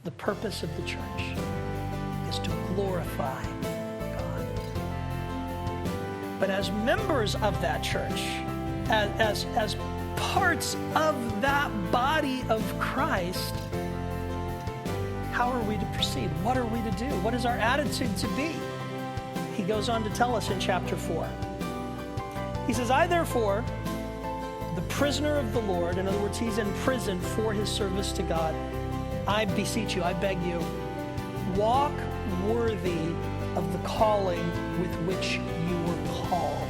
the purpose of the church is to glorify God. But as members of that church, as parts of that body of Christ, how are we to proceed? What are we to do? What is our attitude to be? He goes on to tell us in chapter 4. He says, I therefore, the prisoner of the Lord, in other words, he's in prison for his service to God, I beseech you, I beg you, walk worthy of the calling with which you were called.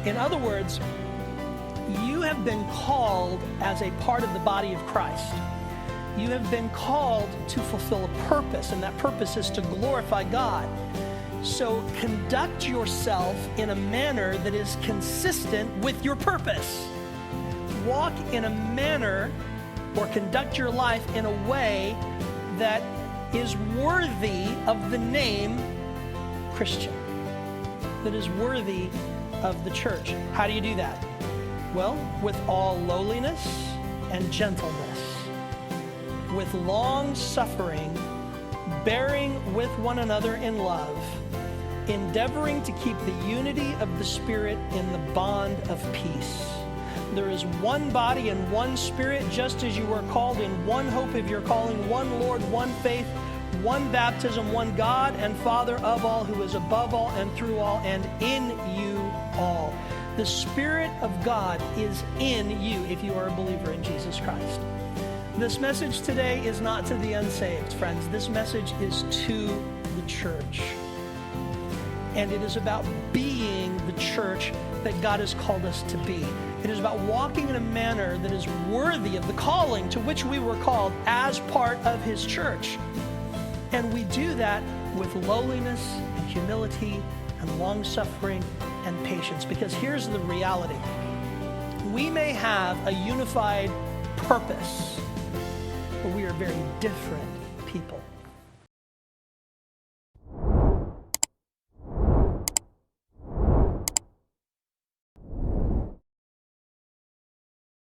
In other words, you have been called as a part of the body of Christ. You have been called to fulfill a purpose, and that purpose is to glorify God. So conduct yourself in a manner that is consistent with your purpose. Walk in a manner or conduct your life in a way that is worthy of the name Christian, that is worthy of the church. How do you do that? Well, with all lowliness and gentleness, with long suffering, bearing with one another in love, endeavoring to keep the unity of the Spirit in the bond of peace. There is one body and one Spirit, just as you were called in one hope of your calling, one Lord, one faith, one baptism, one God and Father of all, who is above all and through all and in you all. The Spirit of God is in you if you are a believer in Jesus Christ. This message today is not to the unsaved, friends. This message is to the church. And it is about being the church that God has called us to be. It is about walking in a manner that is worthy of the calling to which we were called as part of his church. And we do that with lowliness and humility and long-suffering and patience. Because here's the reality. We may have a unified purpose, but we are very different people.